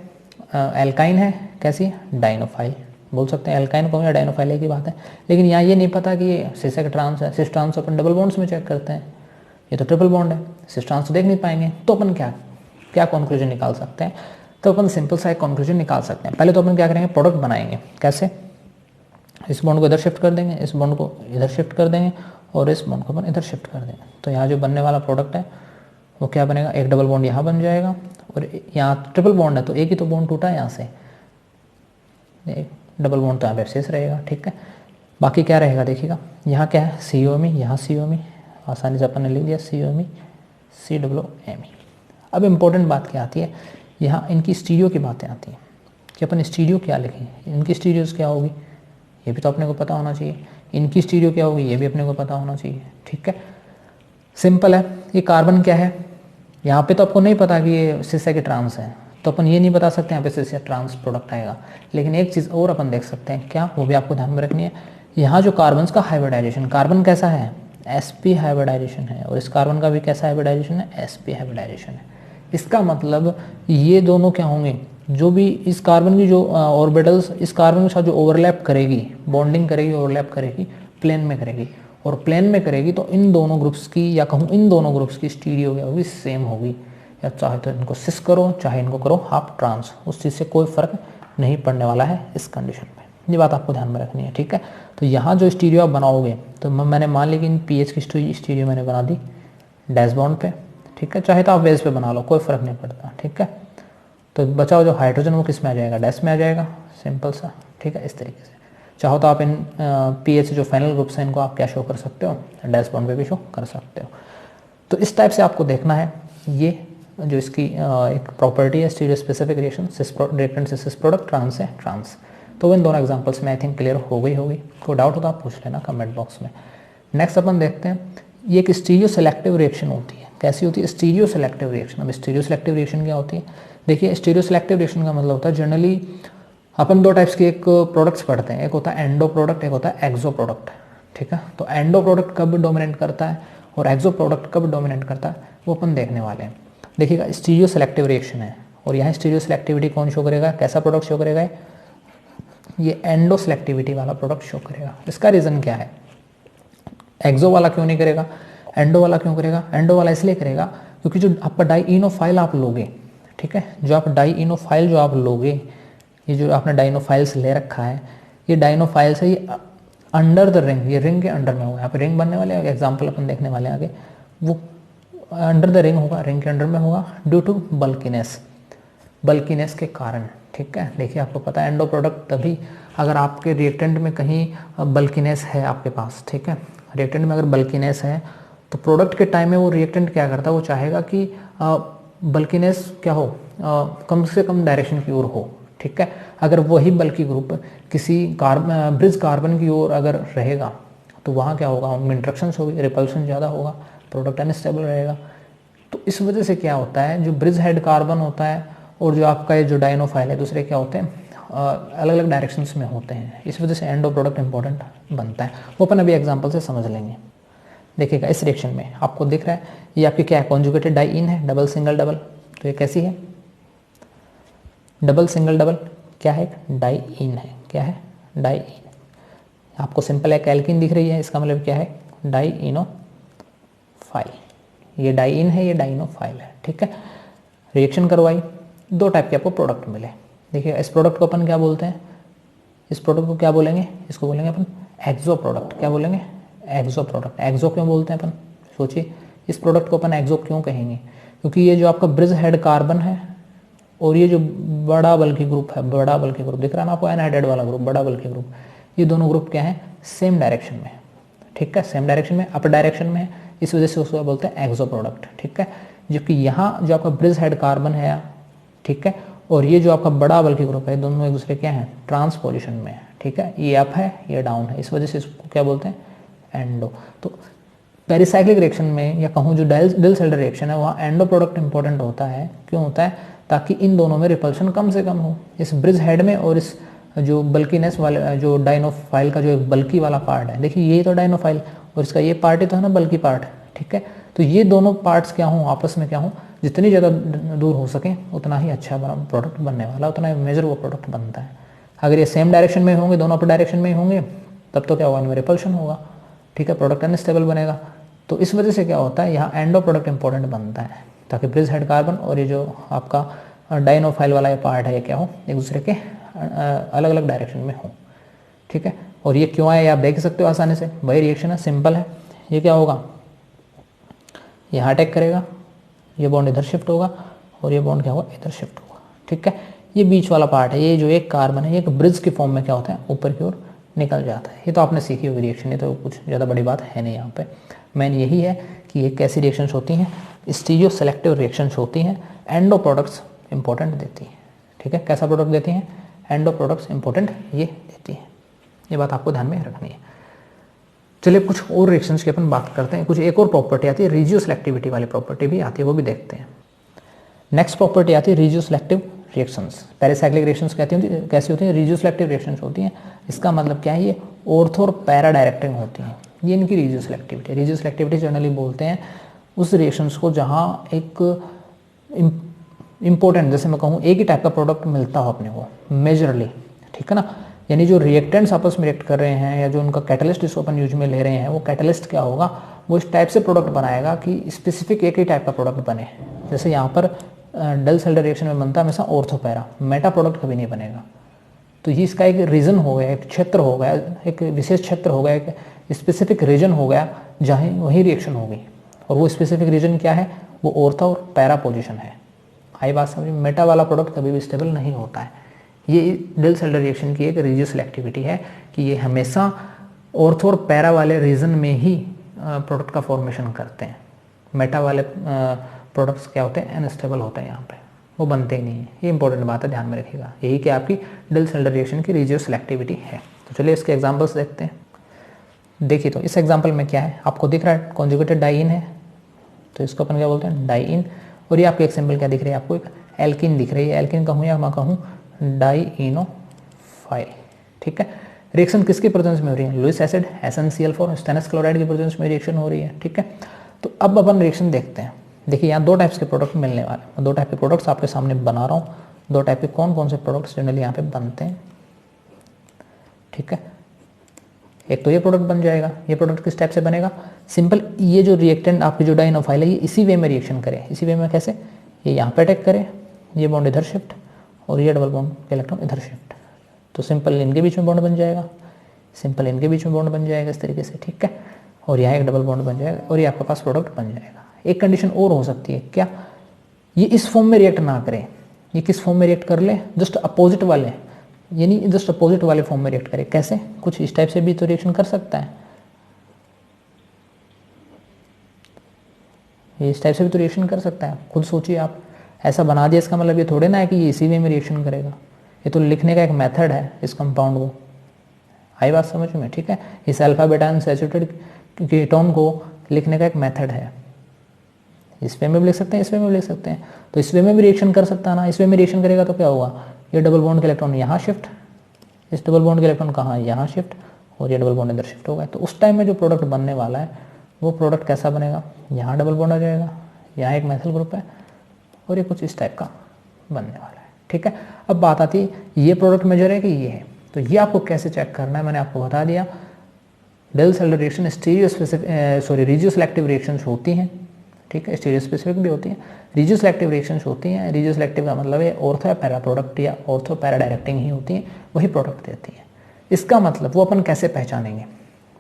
एल्काइन है। कैसी? डाइनोफाइल बोल सकते हैं, एल्काइन को या डाइनोफाइल एक ही बात है। लेकिन यहाँ ये नहीं पता कि ये सिस है कि ट्रांस है। सिस ट्रांस अपन डबल बॉन्ड्स में चेक करते हैं, ये तो ट्रिपल बॉन्ड है, सिस ट्रांस तो देख नहीं पाएंगे। तो अपन क्या कंक्लूजन निकाल सकते हैं? तो अपन सिंपल सा एक कंक्लूजन निकाल सकते हैं। पहले तो अपन क्या करेंगे? प्रोडक्ट बनाएंगे। कैसे? इस बॉन्ड को इधर शिफ्ट कर देंगे, इस बॉन्ड को इधर शिफ्ट कर देंगे और इस बॉन्ड को अपन इधर शिफ्ट कर देंगे। तो यहाँ जो बनने वाला प्रोडक्ट है वो क्या बनेगा? एक डबल बॉन्ड यहाँ बन जाएगा और यहाँ ट्रिपल बॉन्ड है तो एक ही तो बॉन्ड टूटा है यहाँ से, एक डबल बॉन्ड तो यहाँ पे शेष रहेगा, ठीक है। बाकी क्या रहेगा देखिएगा, यहाँ क्या है? COMe, यहाँ COMe, आसानी से अपन ने लिख दिया COMe COMe। अब इम्पोर्टेंट बात क्या आती है? यहाँ इनकी स्टीरियो की बातें आती हैं कि अपन स्टीरियो क्या लिखें, इनकी स्टीरियोज क्या होगी ये भी तो अपने को पता होना चाहिए, इनकी स्टीरियो क्या होगी ये भी अपने को पता होना चाहिए, ठीक है। सिंपल है। ये कार्बन क्या है? यहाँ पे तो आपको नहीं पता कि ये सिस है कि ट्रांस है, तो अपन ये नहीं बता सकते यहाँ पे सिस या ट्रांस प्रोडक्ट आएगा। लेकिन एक चीज़ और अपन देख सकते हैं, क्या? वो भी आपको ध्यान में रखनी है। यहाँ जो कार्बन का हाइब्रिडाइजेशन, कार्बन कैसा है? sp हाइब्रिडाइजेशन है, और इस कार्बन का भी कैसा हाइब्रिडाइजेशन है? sp हाइब्रिडाइजेशन है। इसका मतलब ये दोनों क्या होंगे? जो भी इस कार्बन की जो ऑर्बिटल्स इस कार्बन के साथ जो ओवरलैप करेगी, बॉन्डिंग करेगी, ओवरलैप करेगी, प्लेन में करेगी, और प्लेन में करेगी तो इन दोनों ग्रुप्स की या कहूँ इन दोनों ग्रुप्स की स्टीरियो क्या होगी? सेम होगी। या चाहे तो इनको सिस करो, चाहे इनको करो हाफ ट्रांस, उस चीज़ से कोई फर्क नहीं पड़ने वाला है इस कंडीशन में। ये बात आपको ध्यान में रखनी है, ठीक है। तो यहाँ जो स्टीरियो आप बनाओगे, तो मैंने मान ली कि इन पीएच की स्टीरियो मैंने बना दी डैश बॉन्ड पे, ठीक है। चाहे तो आप वेज पे बना लो, कोई फर्क नहीं पड़ता, ठीक है। तो बचाओ जो हाइड्रोजन वो किस में आ जाएगा? डैश में आ जाएगा, सिंपल सा, ठीक है। इस तरीके से चाहो तो आप इन पीएच जो फाइनल ग्रुप्स हैं इनको आप क्या शो कर सकते हो? डैश बॉन्ड पे भी शो कर सकते हो। तो इस टाइप से आपको देखना है। ये जो इसकी एक प्रॉपर्टी है स्टीरियो स्पेसिफिक रिएक्शन, रिएक्टेंट से सिस प्रोडक्ट, ट्रांस है ट्रांस। तो इन दोनों एग्जांपल्स में आई थिंक क्लियर हो गई होगी। कोई डाउट हो तो आप पूछ लेना कमेंट बॉक्स में। नेक्स्ट अपन देखते हैं, ये एक स्टीरियो सेलेक्टिव रिएक्शन होती है। कैसी होती है? Stereo selective reaction. अब स्टीरियो सेलेक्टिव रिएक्शन क्या होती है? देखिए, स्टीरियो सेलेक्टिव रिएक्शन का मतलब होता है जनरली अपन दो टाइप्स के एक प्रोडक्ट्स पढ़ते हैं, एक होता है एंडो प्रोडक्ट, एक होता है एक्सो प्रोडक्ट, ठीक है। तो एंडो प्रोडक्ट कब डोमिनेट करता है और एक्सो प्रोडक्ट कब डोमिनेट करता है वो अपन देखने वाले हैं। देखिएगा, स्टीरियो सेलेक्टिव रिएक्शन है और यहाँ स्टीरियो सेलेक्टिविटी कौन शो करेगा? कैसा प्रोडक्ट शो करेगा? ये एंडो सेलेक्टिविटी वाला प्रोडक्ट शो करेगा। इसका रीज़न क्या है? एक्सो वाला क्यों नहीं करेगा, एंडो वाला क्यों करेगा? एंडो वाला इसलिए करेगा क्योंकि जो आपका डाइइनोफाइल आप लोगे, ठीक है, जो आप डाइइनोफाइल जो आप लोगे, ये जो आपने डाइनोफाइल्स ले रखा है, ये डाइनोफाइल्स है, ये अंडर द रिंग, ये रिंग के अंडर में होगा। यहाँ पे रिंग बनने वाले एग्जाम्पल अपन देखने वाले आगे, वो अंडर द रिंग होगा, रिंग के अंडर में होगा ड्यू टू बल्कीनेस, बल्कीनेस के कारण, ठीक है। देखिए, आपको पता है एंडो प्रोडक्ट तभी अगर आपके रिएक्टेंट में कहीं बल्कीनेस है आपके पास, ठीक है, रिएक्टेंट में अगर बल्कीनेस है तो प्रोडक्ट के टाइम में वो रिएक्टेंट क्या करता है? वो चाहेगा कि बल्कीनेस क्या हो, कम से कम डायरेक्शन की ओर हो, ठीक है। अगर वही बल्की ग्रुप किसी ब्रिज कार्बन की ओर अगर रहेगा तो वहाँ क्या होगा? उनमें इंट्रैक्शंस होगी, रिपल्शन ज़्यादा होगा, प्रोडक्ट अनस्टेबल रहेगा। तो इस वजह से क्या होता है, जो ब्रिज हेड कार्बन होता है और जो आपका ये जो डाइनोफाइल है, दूसरे क्या होते हैं? अलग अलग डायरेक्शंस में होते हैं। इस वजह से एंडो प्रोडक्ट इंपॉर्टेंट बनता है, वो अपन अभी एग्जांपल से समझ लेंगे। देखिएगा, इस रिएक्शन में आपको दिख रहा है ये आपकी क्या है? कॉन्जुगेटेड डाइइन है, डबल सिंगल डबल। तो ये कैसी है? डबल सिंगल डबल क्या है? डाइइन है। क्या है? डाइईन। आपको सिंपल एक एल्कीन दिख रही है, इसका मतलब क्या है, डाइईनोफाइल। ये डाइईन है, ये डाइईनोफाइल है, ठीक है। रिएक्शन करवाई, दो टाइप के आपको प्रोडक्ट मिले। देखिए इस प्रोडक्ट को अपन क्या बोलते हैं, इस प्रोडक्ट को क्या बोलेंगे, इसको बोलेंगे अपन एक्सो प्रोडक्ट। क्या बोलेंगे, एक्सो प्रोडक्ट। एक्सो क्यों बोलते हैं अपन, सोचिए इस प्रोडक्ट को अपन एक्सो क्यों कहेंगे, क्योंकि ये जो आपका ब्रिज हेड कार्बन है और ये जो बड़ा बल्कि ग्रुप है, बड़ा बल्कि ग्रुप दिख रहा है ना आपको, एनहाइड्रेट वाला ग्रुप, बड़ा बल्कि ग्रुप, ये दोनों ग्रुप क्या है, सेम डायरेक्शन में, ठीक है, सेम डायरेक्शन में, अपर डायरेक्शन में है, इस वजह से उसको बोलते हैं एक्सो प्रोडक्ट, ठीक है। जबकि यहाँ जो आपका ब्रिज हेड कार्बन है, ठीक है, और ये जो आपका बड़ा बल्कि ग्रुप है, दोनों एक दूसरे क्या है, ट्रांस पोजिशन में है, ठीक है, ये अप है ये डाउन है, इस वजह से इसको क्या बोलते हैं, एंडो। तो पेरिसाइक्लिक रिएक्शन में या कहूँ जो डिल्स-हेल्डर रिएक्शन है वहाँ एंडो प्रोडक्ट इंपॉर्टेंट होता है। क्यों होता है, ताकि इन दोनों में रिपल्शन कम से कम हो, इस ब्रिज हेड में और इस जो बल्कीनेस वाले जो डाइनोफाइल का जो एक बल्कि वाला पार्ट है, देखिए यही तो डाइनोफाइल और इसका ये पार्ट ही तो है ना बल्कि पार्ट, ठीक है। तो ये दोनों पार्ट्स क्या हों, आपस में क्या हों, जितनी ज़्यादा दूर हो सके उतना ही अच्छा प्रोडक्ट बनने वाला, उतना ही मेजर वो प्रोडक्ट बनता है। अगर ये सेम डायरेक्शन में होंगे, दोनों अपर डायरेक्शन में ही होंगे, तब तो क्या होगा, इनमें रिपल्शन होगा, ठीक है, प्रोडक्ट अनस्टेबल बनेगा। तो इस वजह से क्या होता है, यहाँ एंडो प्रोडक्ट इंपॉर्टेंट बनता है, ताकि ब्रिज हेड कार्बन और ये जो आपका डाइनोफाइल वाला ये पार्ट है, ये क्या हो, एक दूसरे के अलग अलग डायरेक्शन में हो, ठीक है। और ये क्यों है आप देख सकते हो आसानी से, वही रिएक्शन है, सिंपल है। ये क्या होगा, यहाँ अटैक करेगा, ये बॉन्ड इधर शिफ्ट होगा और ये बॉन्ड क्या होगा, इधर शिफ्ट होगा, ठीक है। ये बीच वाला पार्ट है, ये जो एक कार्बन है, एक ब्रिज की फॉर्म में क्या होता है, ऊपर की ओर निकल जाता है। ये तो आपने सीखी हुई रिएक्शन, ये तो कुछ ज़्यादा बड़ी बात है नहीं। यहाँ पे मेन यही है कि ये कैसी रिएक्शंस होती हैं, स्टीरियो सेलेक्टिव रिएक्शंस होती हैं, एंडो प्रोडक्ट्स इंपॉर्टेंट देती हैं, ठीक है। कैसा प्रोडक्ट देती हैं, एंडो प्रोडक्ट्स इंपॉर्टेंट ये देती हैं, ये बात आपको ध्यान में रखनी है। चलिए कुछ और रिएक्शंस की अपन बात करते हैं। कुछ एक और प्रॉपर्टी आती है, रेजियो सेलेक्टिविटी वाली प्रॉपर्टी भी आती है, वो भी देखते हैं। नेक्स्ट प्रॉपर्टी आती है रेजियो सेलेक्टिव रिएक्शंस। पेरिसाइक्लिक रिएक्शंस कैसी होती हैं, रेजियो सेलेक्टिव रिएक्शंस होती हैं। इसका मतलब क्या है, ये ऑर्थो और पैरा डायरेक्टिंग होती हैं, ये इनकी रेजियो सेलेक्टिविटी। रेजियो सेलेक्टिविटी जनरली बोलते हैं उस रिएक्शंस को जहाँ एक इम्पोर्टेंट, जैसे मैं कहूँ एक ही टाइप का प्रोडक्ट मिलता हो अपने को मेजरली, ठीक है ना, यानी जो रिएक्टेंट्स आपस में रिएक्ट कर रहे हैं या जो उनका कैटलिस्ट जिसको अपन यूज में ले रहे हैं, वो कैटलिस्ट क्या होगा, वो इस टाइप से प्रोडक्ट बनाएगा कि स्पेसिफिक एक ही टाइप का प्रोडक्ट बने। जैसे यहाँ पर डिल्स-हेल्डर रिएक्शन में बनता है हमेशा ऑर्थो पैरा, मेटा प्रोडक्ट कभी नहीं बनेगा। तो ये इसका एक रीजन हो गया, एक क्षेत्र हो गया, एक विशेष क्षेत्र हो गया, एक स्पेसिफिक रीजन हो गया जहाँ वही रिएक्शन होगी, और वो स्पेसिफिक रीजन क्या है, वो ऑर्थो और पैरा पोजिशन है। आई बात समझ, मेटा वाला प्रोडक्ट कभी भी स्टेबल नहीं होता है। ये डिल्स-हेल्डर रिएक्शन की एक रेजियो सेलेक्टिविटी है कि ये हमेशा ऑर्थो और पैरा वाले रीजन में ही प्रोडक्ट का फॉर्मेशन करते हैं। मेटा वाले प्रोडक्ट्स क्या होते हैं, अनस्टेबल होते हैं, यहाँ पे वो बनते ही नहीं है। ये इंपॉर्टेंट बात है, ध्यान में रखिएगा, यही कि आपकी डिल्स-हेल्डर रिएक्शन की रेजियो सेलेक्टिविटी है। तो चलिए इसके एग्जाम्पल्स देखते हैं। देखिए तो इस एग्जाम्पल में क्या है, आपको दिख रहा है कॉन्जुगेटेड डाइईन है, तो इसको अपन क्या बोलते हैं, डाइईन। और ये आपको एक सिंबल क्या दिख रही है, आपको एक एल्किन दिख रही है। एल्किन कहूँ या मैं कहूँ डाइईनोफाइल, ठीक है। रिएक्शन किसके प्रेजेंस में हो रही है, Lewis acid SnCl4 stannous chloride के प्रेजेंस में रिएक्शन हो रही है, ठीक है। तो अब अपन रिएक्शन देखते हैं। देखिए यहाँ दो टाइप्स के प्रोडक्ट मिलने वाले हैं, दो टाइप के प्रोडक्ट्स आपके सामने बना रहा हूँ। दो टाइप के कौन कौन से प्रोडक्ट्स जनरली यहाँ पे बनते हैं, ठीक है। एक तो ये प्रोडक्ट बन जाएगा, ये प्रोडक्ट किस टाइप से बनेगा, सिंपल, ये जो रिएक्टेंट आपकी जो डाइनोफाइल है ये इसी वे में रिएक्शन करे। इसी वे में कैसे, ये यहाँ पे अटैक करे, ये बॉन्ड इधर शिफ्ट और ये डबल बॉन्ड के इलेक्ट्रॉन इधर शिफ्ट, तो सिंपल इनके बीच में बॉन्ड बन जाएगा, सिंपल इनके बीच में बॉन्ड बन जाएगा इस तरीके से, ठीक है। और यहाँ एक डबल बॉन्ड बन जाएगा और ये आपके पास प्रोडक्ट बन जाएगा। एक कंडीशन और हो सकती है, क्या, ये इस फॉर्म में रिएक्ट ना करे, ये किस फॉर्म में रिएक्ट कर ले, जस्ट अपोजिट वाले, यानी जस्ट अपोजिट वाले फॉर्म में रिएक्ट करे। कैसे, कुछ इस टाइप से भी तो रिएक्शन कर सकता है, ये इस टाइप से भी तो रिएक्शन कर सकता है। खुद सोचिए आप, ऐसा बना दिया इसका मतलब ये थोड़े ना है कि ये इसी वे में रिएक्शन करेगा, ये तो लिखने का एक मेथड है इस कंपाउंड को। आई बात समझ में, ठीक है। इस अल्फा बीटा अनसैचुरेटेड कीटोन को लिखने का एक मेथड है, इस वे में भी लिख सकते हैं, इस वे में भी लिख सकते हैं। तो इस वे में भी रिएक्शन कर सकता है ना, इस वे में रिएक्शन करेगा तो क्या होगा, ये डबल बॉन्ड के इलेक्ट्रॉन यहाँ शिफ्ट, इस डबल बॉन्ड के इलेक्ट्रॉन कहाँ, यहाँ शिफ्ट, और ये डबल बॉन्ड इधर शिफ्ट होगा। तो उस टाइम में जो प्रोडक्ट बनने वाला है वो प्रोडक्ट कैसा बनेगा, यहाँ डबल बॉन्ड आ जाएगा, यहाँ एक मैथिल ग्रुप है और ये कुछ इस टाइप का बनने वाला है, ठीक है। अब बात आती है ये प्रोडक्ट मेजर है कि ये है, तो ये आपको कैसे चेक करना है मैंने आपको बता दिया। Del सेल्डर reaction regio selective reactions होती हैं, ठीक है, स्टीरियो स्पेसिफिक भी होती हैं, रिजियो सिलेक्टिव रिएक्शंस होती हैं। रिजियो सिलेक्टिव का मतलब है ऑर्थो या पैरा प्रोडक्ट या ऑर्थो पैरा डायरेक्टिंग ही होती हैं, वही प्रोडक्ट देती हैं। इसका मतलब वो अपन कैसे पहचानेंगे,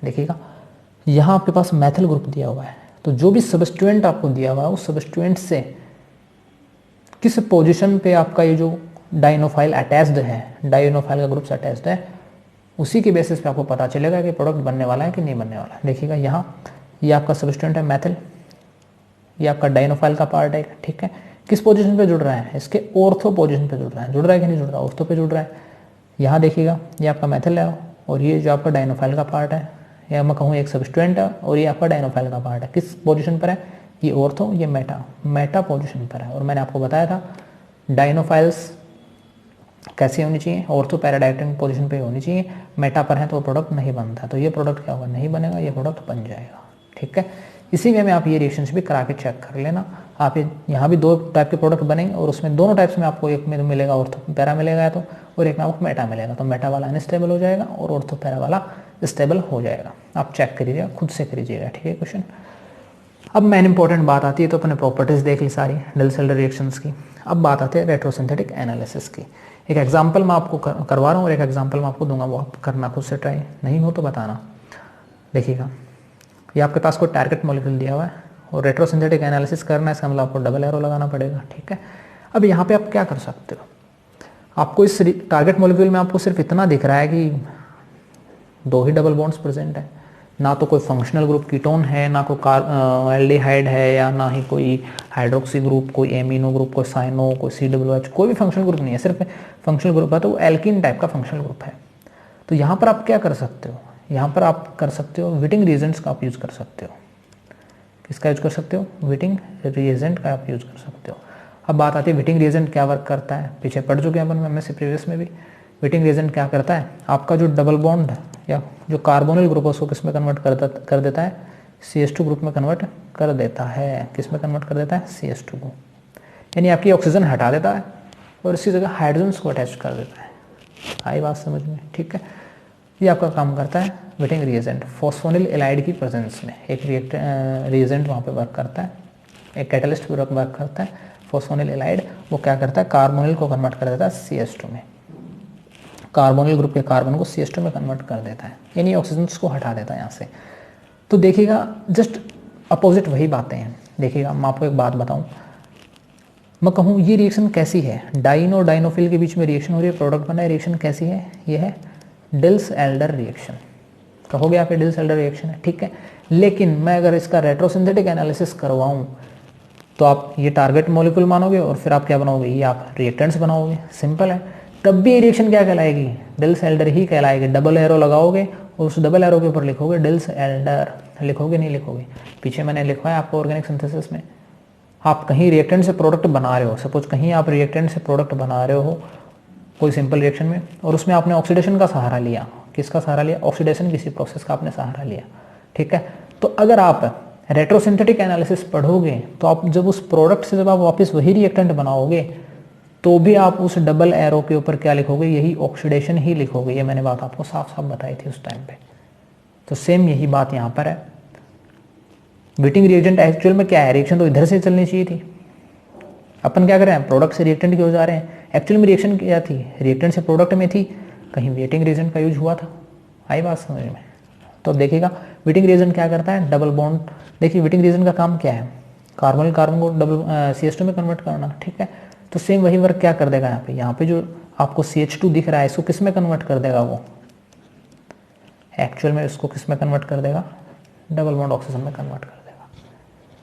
देखिएगा यहाँ आपके पास मैथिल ग्रुप दिया हुआ है, तो जो भी सबस्टिट्यूएंट आपको दिया हुआ है उस सबस्टिट्यूएंट से किस पोजीशन पे आपका ये जो डाइनोफाइल अटैच्ड है, डाइनोफाइल का ग्रुप से अटैच्ड है, उसी के बेसिस पे आपको पता चलेगा कि प्रोडक्ट बनने वाला है कि नहीं बनने वाला है। देखिएगा यहाँ ये आपका सबस्टिट्यूएंट है मैथिल, ये आपका डाइनोफाइल का पार्ट है, ठीक है, किस पोजीशन पे जुड़ रहा है, इसके ऑर्थो पोजीशन पे जुड़ रहा है कि नहीं जुड़ रहा है, ऑर्थो पे जुड़ रहा है। यहाँ देखिएगा ये आपका मैथिल है और ये जो आपका डाइनोफाइल का पार्ट है, या मैं कहूँ एक सबस्टिट्यूएंट है और ये आपका डाइनोफाइल का पार्ट है, किस पोजीशन पर है, ये ऑर्थो, ये मेटा पोजीशन पर है। और मैंने आपको बताया था डाइनोफाइल्स कैसी होनी चाहिए, ऑर्थो पैराडायरेक्टिंग पोजीशन पे होनी चाहिए, मेटा पर है तो प्रोडक्ट नहीं बनता, तो ये प्रोडक्ट क्या होगा, नहीं बनेगा, ये प्रोडक्ट बन जाएगा, ठीक है। इसी वे में आप ये रिएक्शंस भी करा के चेक कर लेना। आप यहाँ भी दो टाइप के प्रोडक्ट बनेंगे और उसमें दोनों टाइप्स में आपको एक में मिलेगा ऑर्थो पैरा मिलेगा तो, और एक में आपको मेटा मिलेगा, तो मेटा वाला अनस्टेबल हो जाएगा और ऑर्थो पैरा वाला स्टेबल हो जाएगा। आप चेक करिएगा, खुद से करिएगा, ठीक है क्वेश्चन। अब मेन इंपॉर्टेंट बात आती है, तो अपने प्रॉपर्टीज़ देख ली सारी डेल सेल्डर रिएक्शंस की। अब बात आती है रेट्रोसिंथेटिक एनालिसिस की। एक एग्जांपल मैं आपको करवा रहा हूँ और एक एग्जांपल मैं आपको दूंगा, वो आप करना खुद से, ट्राई नहीं हो तो बताना। देखिएगा ये आपके पास कोई टारगेट मॉलिक्यूल दिया हुआ है और रेट्रोसिंथेटिक एनालिसिस करना है, इसका मतलब आपको डबल एरो लगाना पड़ेगा, ठीक है। अब यहाँ पे आप क्या कर सकते हो, आपको इस टारगेट मॉलिक्यूल में आपको सिर्फ इतना दिख रहा है कि दो ही डबल बॉन्ड्स प्रेजेंट है, ना तो कोई फंक्शनल ग्रुप कीटोन है, ना कोई एल्डिहाइड है, या ना ही कोई हाइड्रोक्सी ग्रुप, कोई एमिनो ग्रुप, कोई साइनो, कोई COOH, कोई भी फंक्शनल ग्रुप नहीं है, सिर्फ फंक्शनल ग्रुप है तो वो एल्कीन टाइप का फंक्शनल ग्रुप है। तो यहाँ पर आप क्या कर सकते हो, यहाँ पर आप कर सकते हो विटिंग रिएजेंट्स का आप यूज़ कर सकते हो। किसका यूज कर सकते हो, विटिंग रिएजेंट का आप यूज कर सकते हो। अब बात आती है विटिंग रिएजेंट क्या वर्क करता है, पीछे पढ़ चुके हैं अपन में से प्रीवियस में भी। विटिंग रिएजेंट क्या करता है, आपका जो डबल बॉन्ड या जो कार्बोनिल ग्रुप है उसको किस में कन्वर्ट कर देता है, CH2 ग्रुप में कन्वर्ट कर देता है। किस में कन्वर्ट कर देता है, CH2 को, यानी आपकी ऑक्सीजन हटा देता है और इसी जगह हाइड्रोजन को अटैच कर देता है। आई बात समझ में, ठीक है। ये आपका काम करता है विटिंग रिएजेंट, फॉस्फोनिल एलाइड की प्रेजेंस में एक रिएजेंट वहाँ पे वर्क करता है, एक कैटलिस्ट भी वर्क करता है। फॉस्फोनिल एलाइड वो क्या करता है, कार्बोनिल को कन्वर्ट कर देता है CH2 में, कार्बोनिल ग्रुप के कार्बन को CH2 में कन्वर्ट कर देता है, यानी ऑक्सीजन को हटा देता है यहाँ से। तो देखिएगा जस्ट अपोजिट वही बातें हैं। देखिएगा मैं आपको एक बात बताऊँ, मैं कहूँ ये रिएक्शन कैसी है, डाइन और डाइनोफिल के बीच में रिएक्शन हो रही है, प्रोडक्ट बना है, रिएक्शन कैसी है, ये है डिल्स एल्डर रिएक्शन। कहोगे आप ये डिल्स एल्डर रिएक्शन है, ठीक है। लेकिन मैं अगर इसका रेट्रोसिंथेटिक एनालिसिस करवाऊँ तो आप ये टारगेट मॉलिक्यूल मानोगे और फिर आप क्या बनाओगे, ये आप रिएक्टेंट्स बनाओगे, सिंपल है। तब भी ये रिएक्शन क्या कहलाएगी, डिल्स एल्डर ही कहलाएगी। डबल एरो लगाओगे और उस डबल एरो के ऊपर लिखोगे डिल्स एल्डर, लिखोगे नहीं लिखोगे, पीछे मैंने लिखा है आपको ऑर्गेनिक सिंथेसिस में। आप कहीं रिएक्टेंट से प्रोडक्ट बना रहे हो, सपोज कहीं आप रिएक्टेंट से प्रोडक्ट बना रहे हो कोई सिंपल रिएक्शन में, और उसमें आपने ऑक्सीडेशन का सहारा लिया। किसका सहारा लिया, ऑक्सीडेशन किसी प्रोसेस का आपने सहारा लिया, ठीक है। तो अगर आप रेट्रोसिंथेटिक एनालिसिस पढ़ोगे तो आप जब उस प्रोडक्ट से जब आप वापस वही रिएक्टेंट बनाओगे तो भी आप उस डबल एरो के ऊपर क्या लिखोगे, यही ऑक्सीडेशन ही लिखोगे। ये मैंने बात आपको साफ साफ बताई थी उस टाइम पे। तो सेम यही बात यहाँ पर है। विटिंग रिएजेंट एक्चुअल में क्या है, रिएक्शन तो इधर से चलनी चाहिए थी, अपन क्या कर रहे हैं, प्रोडक्ट से रिएक्टेंट क्यों जा रहे हैं। एक्चुअल में रिएक्शन क्या थी, रिएक्टेंट से प्रोडक्ट में थी, कहीं वेटिंग रिएजेंट का यूज हुआ था। आई बात समझ में। तो देखिएगा विटिंग रिएजेंट क्या करता है, डबल बॉन्ड। देखिए विटिंग रिएजेंट का काम क्या है, कार्बन कार्बन को डबल CH2 में कन्वर्ट करना, ठीक है। तो सेम वही वर्क क्या कर देगा यहाँ पे जो आपको CH2 दिख रहा है इसको किस में कन्वर्ट कर देगा, वो एक्चुअल में इसको किस में कन्वर्ट कर देगा, डबल बॉन्ड ऑक्सीजन में कन्वर्ट कर देगा।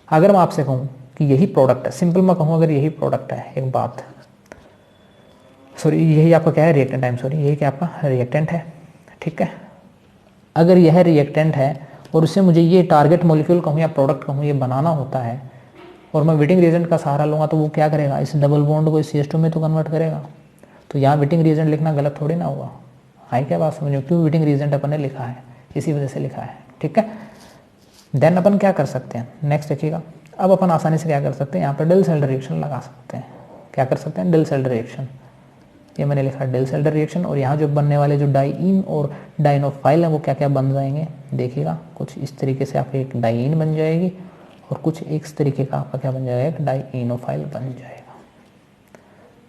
अगर मैं आपसे कहूँ कि यही प्रोडक्ट है, सिंपल मैं कहूँ अगर यही प्रोडक्ट है, एक बात, सॉरी यही आपका क्या है, रिएक्टेंट, टाइम सॉरी, यही क्या आपका रिएक्टेंट है, ठीक है। अगर यह रिएक्टेंट है और उससे मुझे ये टारगेट मॉलिक्यूल कहूँ या प्रोडक्ट कहूँ ये बनाना होता है और मैं विटिंग रिएजेंट का सहारा लूँगा तो वो क्या करेगा, इस डबल बॉन्ड को CH2 में तो कन्वर्ट करेगा। तो यहाँ विटिंग रिएजेंट लिखना गलत थोड़ी ना हुआ। आई क्या बात समझो, क्यों विटिंग रिएजेंट अपन ने लिखा है, इसी वजह से लिखा है, ठीक है। देन अपन क्या कर सकते हैं, नेक्स्ट देखिएगा। अब अपन आसानी से क्या कर सकते हैं, यहाँ पर डिल्स एल्डर रिएक्शन लगा सकते हैं। क्या कर सकते हैं, डिल्स एल्डर रिएक्शन। ये मैंने लिखा डेल सेल्डर रिएक्शन। और यहाँ जो बनने वाले जो डाइईन और डाइनोफाइल है वो क्या क्या बन जाएंगे देखिएगा। कुछ इस तरीके से आपकी एक डाइईन बन जाएगी और कुछ इस तरीके का आपका क्या बन जाएगा, एक डाइईनोफाइल बन जाएगा।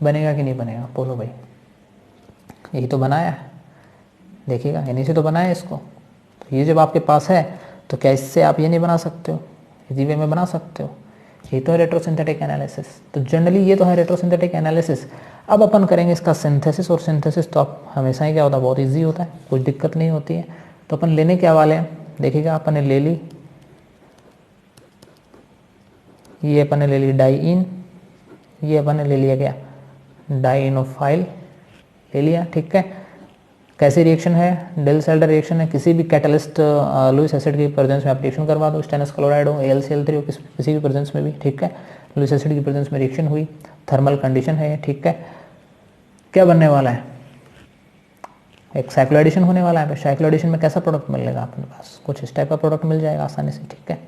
बनेगा कि नहीं बनेगा बोलो भाई। यही तो बनाया है, देखिएगा इन्हीं से तो बनाया है इसको। तो ये जब आपके पास है तो क्या इससे आप ये नहीं बना सकते हो, इसी वे में बना सकते हो। ये तो है रेट्रोसिंथेटिक एनालिसिस। तो जनरली ये तो है रेट्रोसिंथेटिक एनालिसिस। अब अपन करेंगे इसका सिंथेसिस। और सिंथेसिस तो आप हमेशा ही क्या होता है, बहुत ईजी होता है, कुछ दिक्कत नहीं होती है। तो अपन लेने क्या वाले हैं देखिएगा। अपन ने ले ली, ये अपन ने ले ली डाइईन, ये अपन ने ले लिया क्या, डाइईनोफाइल ले लिया, ठीक है। कैसी रिएक्शन है, डेल सेल्डर रिएक्शन है। किसी भी कैटलिस्ट लुइस एसिड की प्रेजेंस में आप रिएक्शन करवा दो, स्टेनस क्लोराइड हो, AlCl3 हो, किसी भी प्रेजेंस में भी, ठीक है। लुइस एसिड की प्रेजेंस में रिएक्शन हुई, थर्मल कंडीशन है, ठीक है। क्या बनने वाला है, एक साइक्लोएडिशन होने वाला है। साइक्लोएडिशन में कैसा प्रोडक्ट मिलेगा अपने पास, कुछ इस टाइप का प्रोडक्ट मिल जाएगा आसानी से, ठीक है।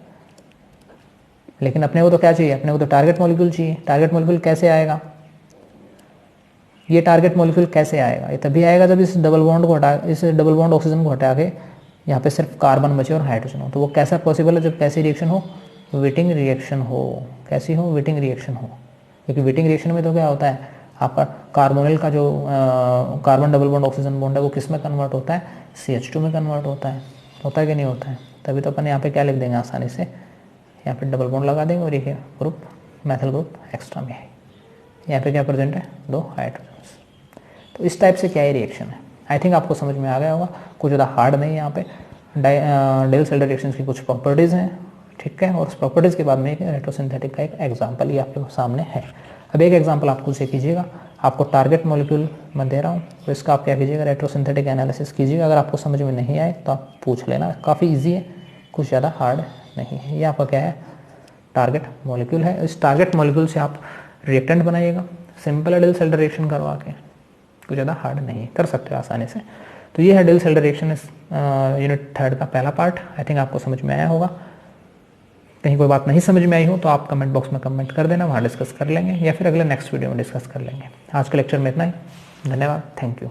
लेकिन अपने को तो क्या चाहिए, अपने को तो टारगेट मॉलिक्यूल चाहिए। टारगेट मॉलिक्यूल कैसे आएगा, ये टारगेट मॉलिक्यूल कैसे आएगा, ये तभी आएगा जब इस डबल बॉन्ड को हटा, इस डबल बॉन्ड ऑक्सीजन को हटा के यहाँ पे सिर्फ कार्बन बचे और हाइड्रोजन हो। तो वो कैसा पॉसिबल है, जब कैसी रिएक्शन हो, विटिंग रिएक्शन हो। कैसी हो, विटिंग रिएक्शन हो। क्योंकि विटिंग रिएक्शन में तो क्या होता है, आपका कार्बोनिल का जो carbon double bond oxygen bond है वो किस में कन्वर्ट होता है, CH2 में कन्वर्ट होता है कि नहीं होता है। तभी तो अपन यहाँ पे क्या लिख देंगे आसानी से, यहाँ पे डबल बॉन्ड लगा देंगे और ये ग्रुप मैथिल ग्रुप एक्स्ट्रा में है। यहाँ पे क्या प्रेजेंट है, 2 हाइड्रोजन। तो इस टाइप से क्या है रिएक्शन है। आई थिंक आपको समझ में आ गया होगा, कुछ ज़्यादा हार्ड नहीं है। यहाँ पे डेल सेल्डर रिएक्शन की कुछ प्रॉपर्टीज़ हैं, ठीक है। और उस प्रॉपर्टीज़ के बाद में एक रेट्रोसिंथेटिक का एक एग्जांपल ये आपके सामने है। अब एक एग्जांपल आप खुद से कीजिएगा, आपको टारगेट मॉलिक्यूल मैं दे रहा हूँ, तो इसका आप क्या कीजिएगा, रेट्रोसिंथेटिक एनालिसिस कीजिएगा। अगर आपको समझ में नहीं आए तो आप पूछ लेना, काफ़ी ईजी है, कुछ ज़्यादा हार्ड नहीं है। ये आपका क्या है, टारगेट मॉलिक्यूल है। इस टारगेट मॉलिक्यूल से आप रिएक्टेंट बनाइएगा, सिंपल है डेल सेल्डर रिएक्शन करवा के, कुछ ज़्यादा हार्ड नहीं है, कर सकते हो आसानी से। तो ये है डेल सेल्डर रिएक्शन इस यूनिट 3 का पहला पार्ट। आई थिंक आपको समझ में आया होगा। कहीं कोई बात नहीं समझ में आई हो तो आप कमेंट बॉक्स में कमेंट कर देना, वहाँ डिस्कस कर लेंगे, या फिर अगले नेक्स्ट वीडियो में डिस्कस कर लेंगे। आज के लेक्चर में इतना ही, धन्यवाद, थैंक यू।